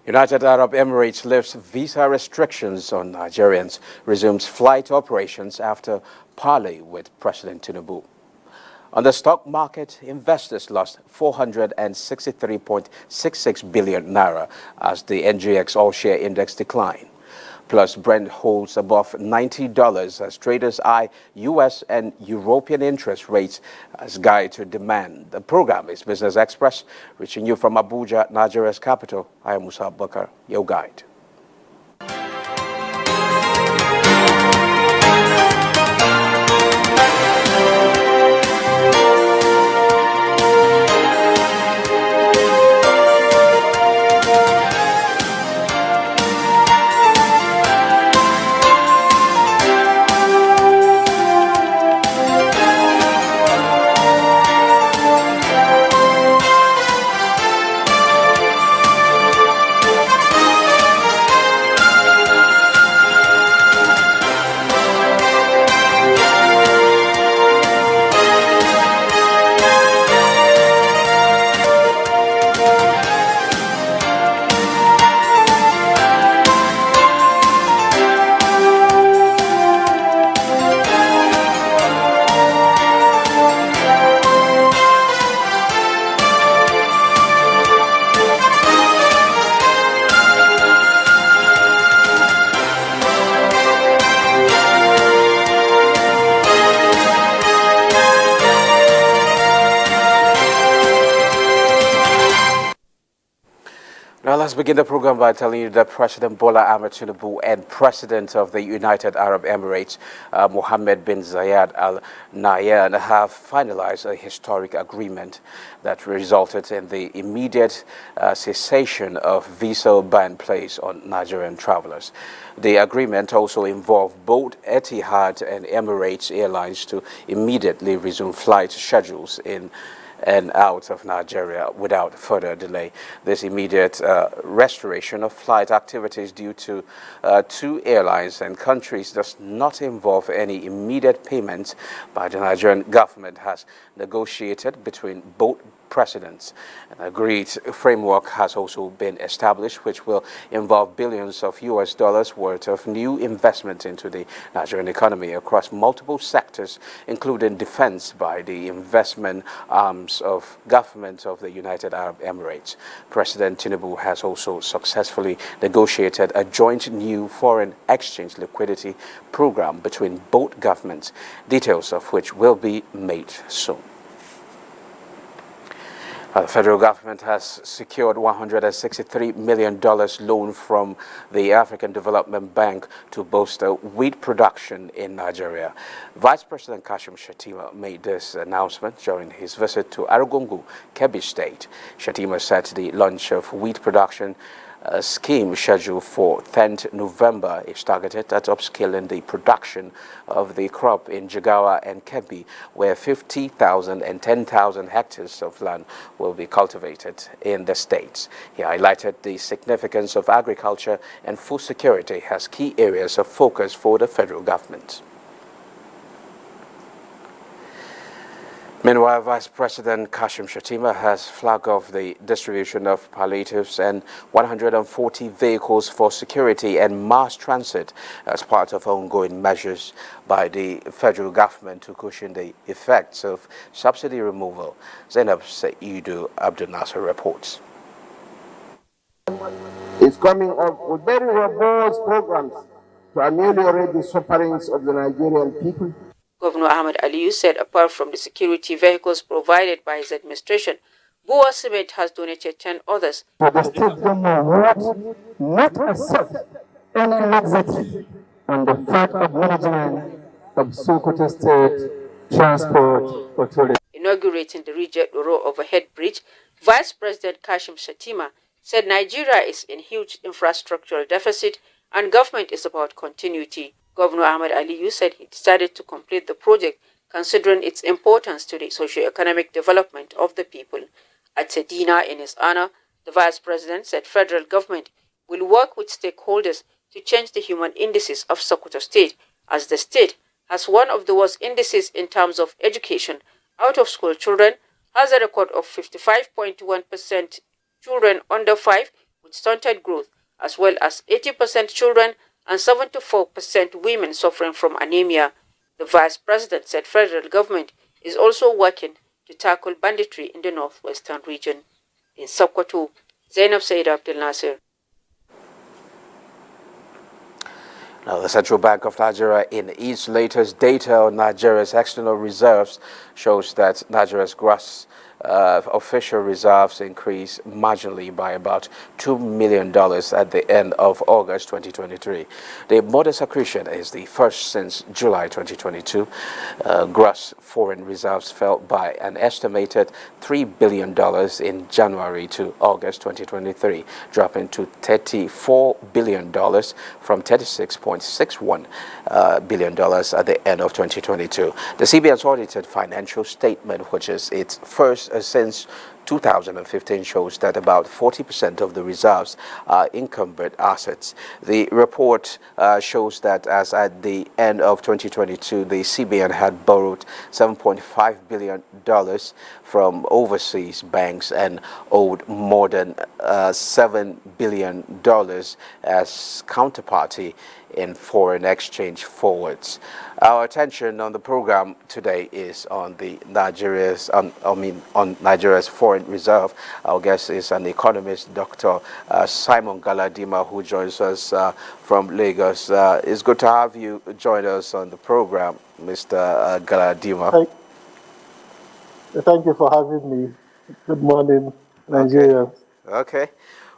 United Arab Emirates lifts visa restrictions on Nigerians, resumes flight operations after parley with President Tinubu. On the stock market, investors lost 463.66 billion naira as the NGX all-share index declined. Plus, Brent holds above $90 as traders eye U.S. and European interest rates as guide to demand. The program is Business Express, reaching you from Abuja, Nigeria's capital. I am Musa Bakar, your guide. Now let's begin the program by telling you that President Bola Ahmed Tinubu and President of the United Arab Emirates, Mohammed bin Zayed Al Nahyan, have finalized a historic agreement that resulted in the immediate cessation of visa ban placed on Nigerian travelers. The agreement also involved both Etihad and Emirates Airlines to immediately resume flight schedules in and out of Nigeria without further delay. This immediate restoration of flight activities due to two airlines and countries does not involve any immediate payments by the Nigerian government has negotiated between both presidents. An agreed framework has also been established, which will involve billions of US dollars worth of new investment into the Nigerian economy across multiple sectors, including defense by the investment arms of government of the United Arab Emirates. President Tinubu has also successfully negotiated a joint new foreign exchange liquidity program between both governments, details of which will be made soon. The federal government has secured $163 million loan from the African Development Bank to boost wheat production in Nigeria. Vice President Kashim Shettima made this announcement during his visit to Arugungu, Kebbi State. Shettima said the launch of wheat production scheme scheduled for 10th November is targeted at upscaling the production of the crop in Jigawa and Kebbi, where 50,000 and 10,000 hectares of land will be cultivated in the states. He highlighted the significance of agriculture and food security as key areas of focus for the federal government. Meanwhile, Vice President Kashim Shettima has flagged off the distribution of palliatives and 140 vehicles for security and mass transit as part of ongoing measures by the federal government to cushion the effects of subsidy removal. Zainab Saidu Abdul Nasser reports. Is coming up with very robust programs to ameliorate the sufferings of the Nigerian people. Governor Ahmed Aliyu said apart from the security vehicles provided by his administration, Bua Cement has donated 10 others. The state government would not accept any laxity on the part of management of Sokoto State Transport Authority. Inaugurating the Reject Oro overhead bridge, Vice President Kashim Shettima said Nigeria is in huge infrastructural deficit and government is about continuity. Governor Ahmed Aliyu said he decided to complete the project considering its importance to the socio-economic development of the people. At a dinner in his honor, the Vice President said federal government will work with stakeholders to change the human indices of Sokoto State, as the state has one of the worst indices in terms of education. Out-of-school children has a record of 55.1% children under 5, with stunted growth, as well as 80% children and 74% women suffering from anemia. The vice president said federal government is also working to tackle banditry in the northwestern region. In Sokoto, Zainab Said Abdel Nasser. Now, the Central Bank of Nigeria, in its latest data on Nigeria's external reserves, shows that Nigeria's gross official reserves increased marginally by about $2 million at the end of August 2023. The modest accretion is the first since July 2022. Gross foreign reserves fell by an estimated $3 billion in January to August 2023, dropping to $34 billion from $36.61 billion at the end of 2022. The CBN's audited financial statement, which is its first since 2015, shows that about 40% of the reserves are encumbered assets. The report shows that as at the end of 2022, the CBN had borrowed $7.5 billion from overseas banks and owed more than $7 billion as counterparty in foreign exchange forwards. Our attention on the program today is on Nigeria's foreign reserve. Our guest is an economist, Dr. Simon Galadima, who joins us from Lagos. It's good to have you join us on the program, Mr. Galadima. Thank you for having me. Good morning, Nigeria. Okay.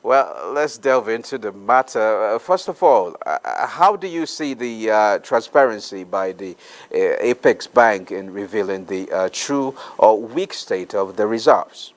Well, let's delve into the matter. First of all, how do you see the transparency by the Apex Bank in revealing the true or weak state of the reserves?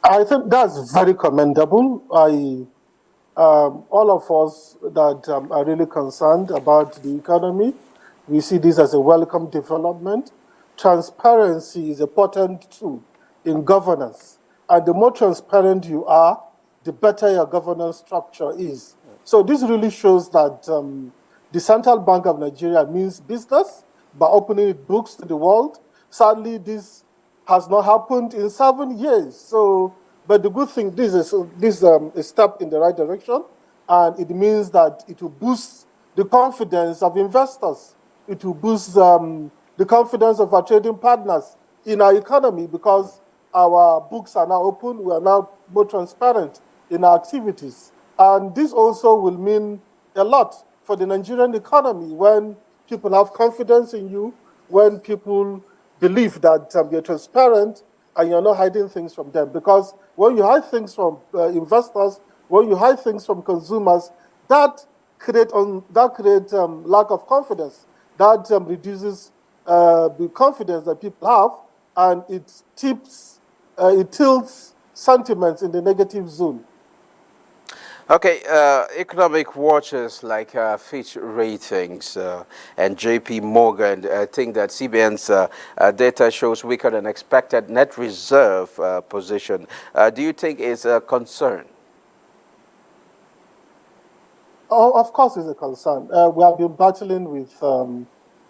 I think that's very commendable. All of us that are really concerned about the economy, we see this as a welcome development. Transparency is a potent tool in governance. And the more transparent you are, the better your governance structure is. So this really shows that the Central Bank of Nigeria means business by opening its books to the world. Sadly, this has not happened in 7 years. So, but the good thing, this is a step in the right direction, and it means that it will boost the confidence of investors. It will boost the confidence of our trading partners in our economy, because our books are now open. We are now more transparent in our activities. And this also will mean a lot for the Nigerian economy when people have confidence in you, when people believe that you're transparent and you're not hiding things from them. Because when you hide things from investors, when you hide things from consumers, that creates lack of confidence. That reduces the confidence that people have, and it tilts sentiments in the negative zone. Okay, economic watchers like Fitch Ratings and JP Morgan think that CBN's data shows weaker than expected net reserve position. Do you think it's a concern? Oh, of course, it's a concern. We have been battling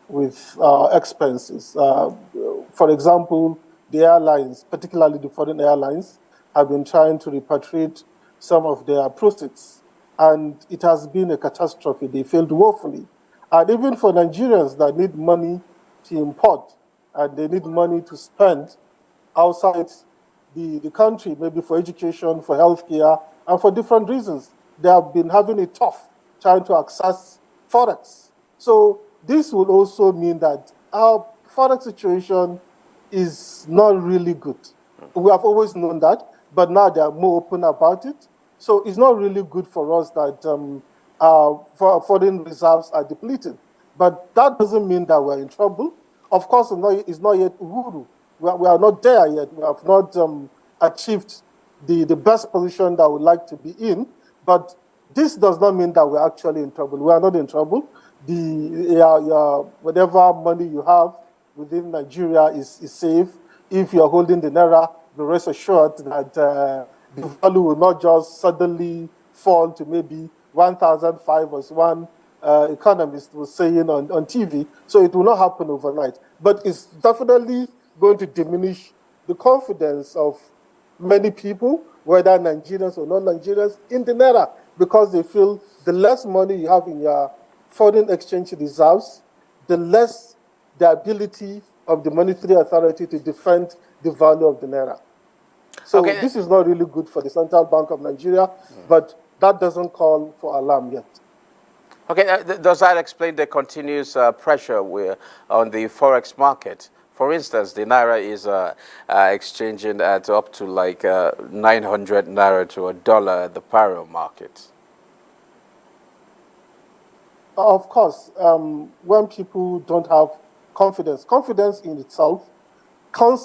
with expenses. For example, the airlines, particularly the foreign airlines, have been trying to repatriate some of their proceeds, and it has been a catastrophe. They failed woefully. And even for Nigerians that need money to import and they need money to spend outside the country, maybe for education, for healthcare, and for different reasons, they have been having it tough trying to access Forex. So this will also mean that our Forex situation is not really good. We have always known that, but now they are more open about it. So it's not really good for us that our foreign reserves are depleted. But that doesn't mean that we're in trouble. Of course, it's not yet uhuru. We are not there yet. We have not achieved the best position that we'd like to be in. But this does not mean that we're actually in trouble. We are not in trouble. Whatever money you have within Nigeria is safe. If you're holding the Naira, be rest assured that the value will not just suddenly fall to maybe 1,005, as one economist was saying on TV. So it will not happen overnight. But it's definitely going to diminish the confidence of many people whether Nigerians or non-Nigerians, in the naira, because they feel the less money you have in your foreign exchange reserves, the less the ability of the monetary authority to defend the value of the naira. So Okay. this is not really good for the Central Bank of Nigeria, but that doesn't call for alarm yet. Okay, does that explain the continuous pressure on the forex market? For instance, the naira is exchanging at up to like 900 naira to a dollar at the parallel market. Of course, when people don't have confidence in itself,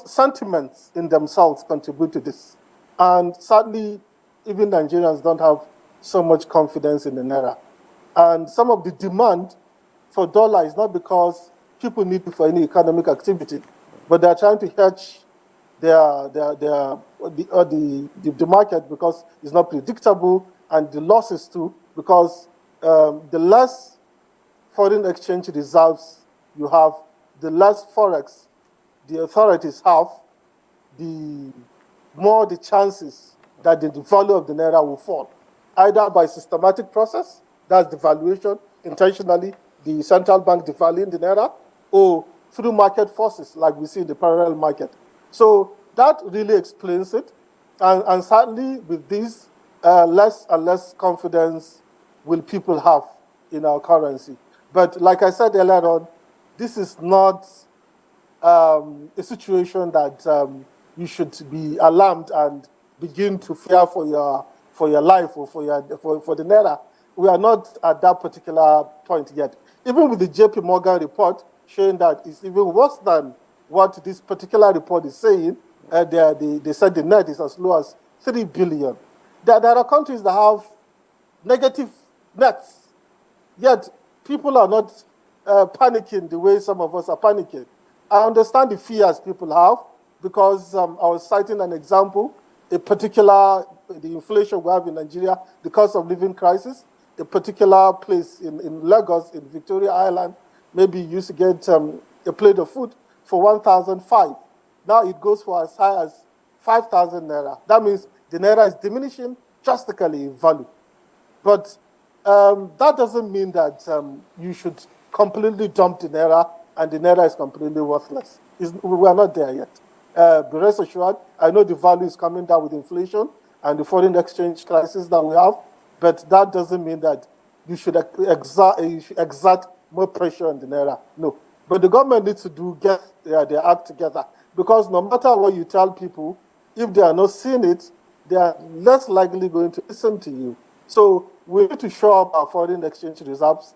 sentiments in themselves contribute to this. And sadly, even Nigerians don't have so much confidence in the naira. And some of the demand for dollar is not because people need it for any economic activity, but they're trying to hedge the market because it's not predictable, and the losses too, because the less foreign exchange reserves you have, the less forex the authorities have, the more the chances that the value of the naira will fall, either by systematic process, that's devaluation, intentionally, the central bank devaluing the naira, or through market forces like we see in the parallel market. So that really explains it. And certainly with this, less and less confidence will people have in our currency. But like I said earlier on, this is not a situation that you should be alarmed and begin to fear for your life or for the naira. We are not at that particular point yet. Even with the JP Morgan report showing that it's even worse than what this particular report is saying, they said the net is as low as 3 billion. There are countries that have negative nets, yet people are not panicking the way some of us are panicking. I understand the fears people have because I was citing an example, the inflation we have in Nigeria, the cost of living crisis, a particular place in Lagos, in Victoria Island, maybe you used to get a plate of food for 1,005. Now it goes for as high as 5,000 naira. That means the naira is diminishing drastically in value. But that doesn't mean that you should completely dump the naira and the naira is completely worthless. We are not there yet. Be rest assured, I know the value is coming down with inflation and the foreign exchange crisis that we have, but that doesn't mean that you should exert more pressure on the naira. No. But the government needs to get their act together, because no matter what you tell people, if they are not seeing it, they are less likely going to listen to you. So we need to show up our foreign exchange reserves.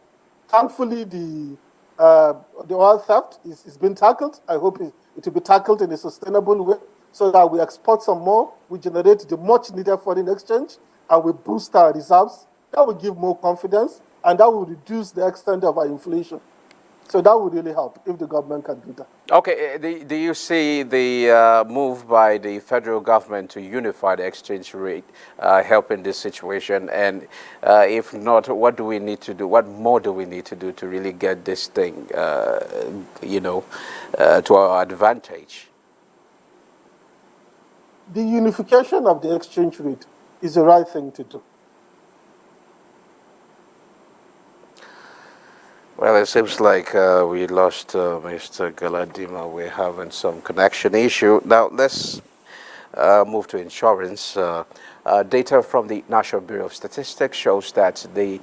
Thankfully, the oil theft is being tackled. I hope it will be tackled in a sustainable way so that we export some more, we generate the much needed foreign exchange, and we boost our reserves. That will give more confidence, and that will reduce the extent of our inflation. So that would really help if the government can do that. Okay, do you see the move by the federal government to unify the exchange rate helping this situation? And if not, what do we need to do? What more do we need to do to really get this thing, to our advantage? The unification of the exchange rate is the right thing to do. Well, it seems like we lost Mr. Galadima. We're having some connection issue. Now, let's move to insurance. Data from the National Bureau of Statistics shows that the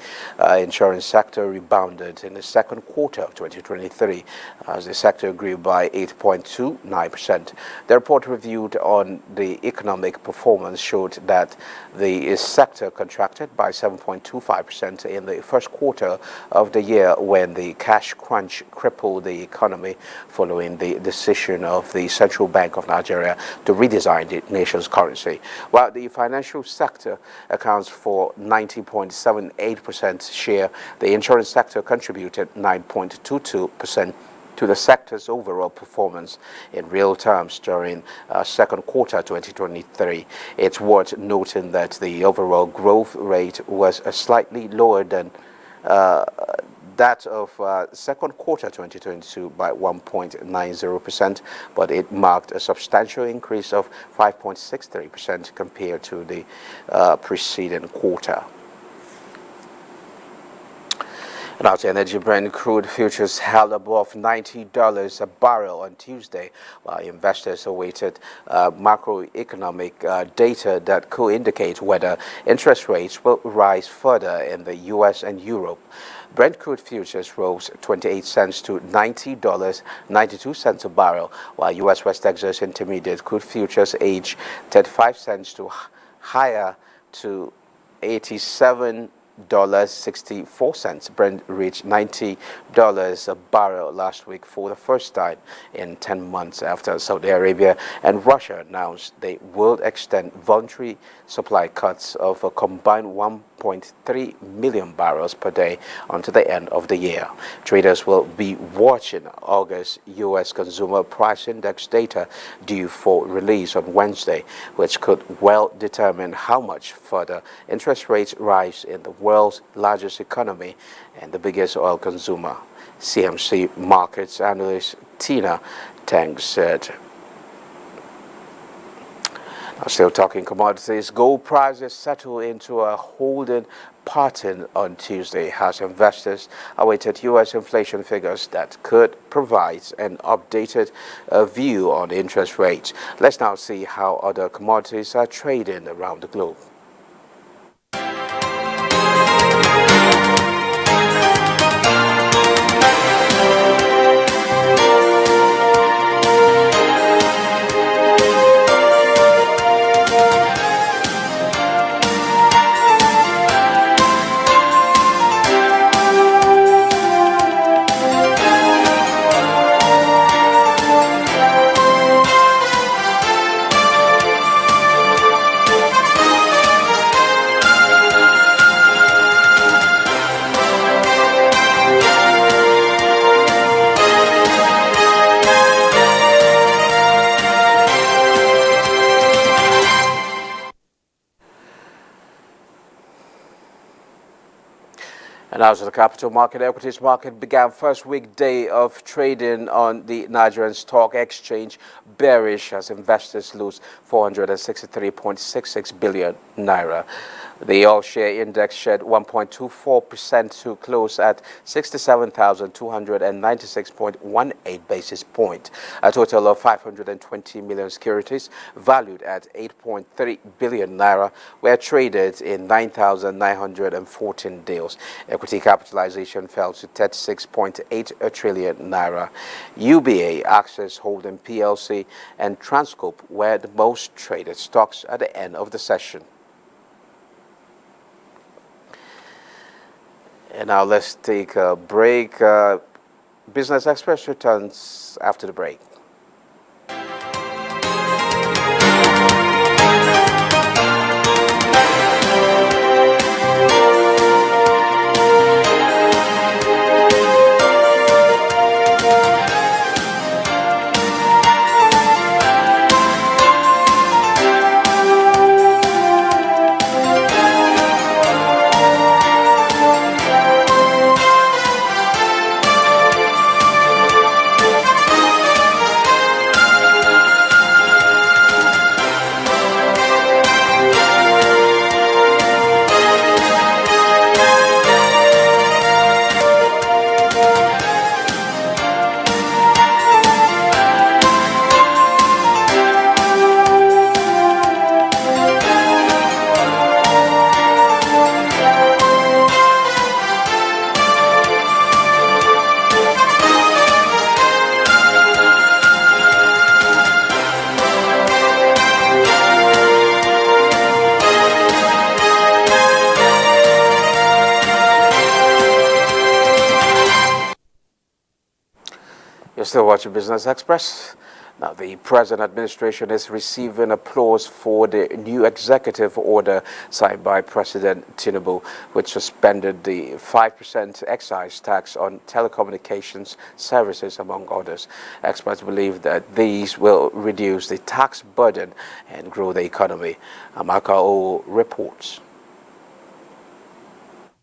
insurance sector rebounded in the second quarter of 2023 as the sector grew by 8.29%. The report reviewed on the economic performance showed that the sector contracted by 7.25% in the first quarter of the year when the cash crunch crippled the economy following the decision of the Central Bank of Nigeria to redesign the nation's currency. While the financial sector accounts for 90.78% share, the insurance sector contributed 9.22% to the sector's overall performance in real terms during second quarter 2023. It's worth noting that the overall growth rate was slightly lower than that of second quarter 2022 by 1.90%, but it marked a substantial increase of 5.63% compared to the preceding quarter. Now to energy. Brent crude futures held above $90 a barrel on Tuesday, while investors awaited macroeconomic data that could indicate whether interest rates will rise further in the U.S. and Europe. Brent crude futures rose 28 cents to $90.92 a barrel, while U.S. West Texas Intermediate crude futures edged 35 cents to higher to $87.64. Brent reached $90 a barrel last week for the first time in 10 months after Saudi Arabia and Russia announced they will extend voluntary supply cuts of a combined 1.3 million barrels per day until the end of the year. Traders will be watching August U.S. Consumer Price Index data due for release on Wednesday, which could well determine how much further interest rates rise in the world's largest economy and the biggest oil consumer. CMC Markets analyst Tina Tang said. Now, still talking commodities, gold prices settled into a holding pattern on Tuesday as investors awaited U.S. inflation figures that could provide an updated view on interest rates. Let's now see how other commodities are trading around the globe. And as the capital market, equities market began first weekday of trading on the Nigerian Stock Exchange bearish as investors lose 463.66 billion naira. The all-share index shed 1.24% to close at 67,296.18 basis points. A total of 520 million securities valued at 8.3 billion naira were traded in 9,914 deals. Equity capitalization fell to 36.8 trillion naira. UBA, Access Holding PLC, and Transcorp were the most traded stocks at the end of the session. And now let's take a break. Business Express returns after the break. You're still watching Business Express. Now, the present administration is receiving applause for the new executive order signed by President Tinubu, which suspended the 5% excise tax on telecommunications services, among others. Experts believe that these will reduce the tax burden and grow the economy. Amaka O reports.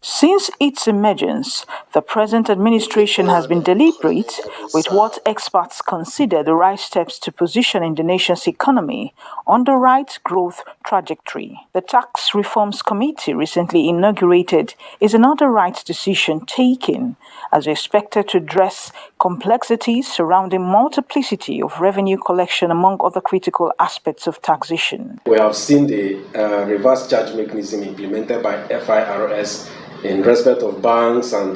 Since its emergence, the present administration has been deliberate with what experts consider the right steps to positioning the nation's economy on the right growth trajectory. The Tax Reforms Committee, recently inaugurated, is another right decision taken as expected to address complexities surrounding multiplicity of revenue collection among other critical aspects of taxation. We have seen the reverse charge mechanism implemented by FIRS in respect of banks and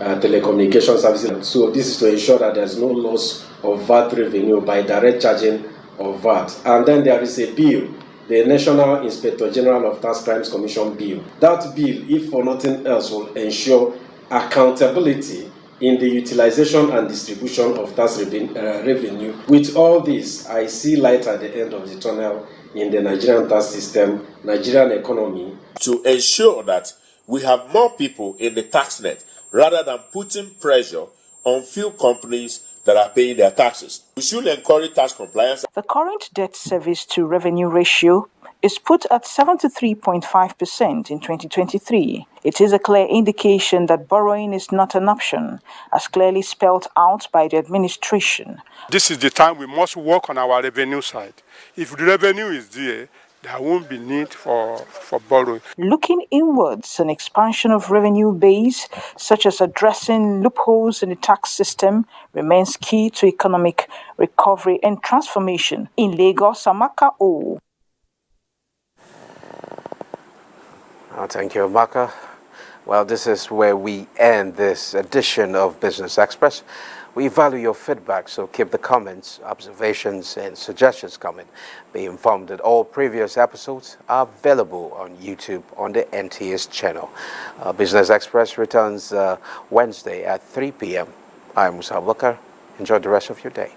telecommunication services. So this is to ensure that there's no loss of VAT revenue by direct charging of VAT. And then there is a bill, the National Inspector General of Tax Crimes Commission bill. That bill, if for nothing else, will ensure accountability in the utilization and distribution of tax revenue. With all this, I see light at the end of the tunnel in the Nigerian tax system, Nigerian economy. To ensure that we have more people in the tax net rather than putting pressure on few companies that are paying their taxes. We should encourage tax compliance. The current debt service to revenue ratio is put at 73.5% in 2023. It is a clear indication that borrowing is not an option, as clearly spelled out by the administration. This is the time we must work on our revenue side. If the revenue is there won't be need for borrowing. Looking inwards, an expansion of revenue base, such as addressing loopholes in the tax system, remains key to economic recovery and transformation. In Lagos, Amaka O. Thank you, Amaka. Well, this is where we end this edition of Business Express. We value your feedback, so keep the comments, observations, and suggestions coming. Be informed that all previous episodes are available on YouTube on the NTA's channel. Business Express returns Wednesday at 3 p.m. I'm Musa Abubakar. Enjoy the rest of your day.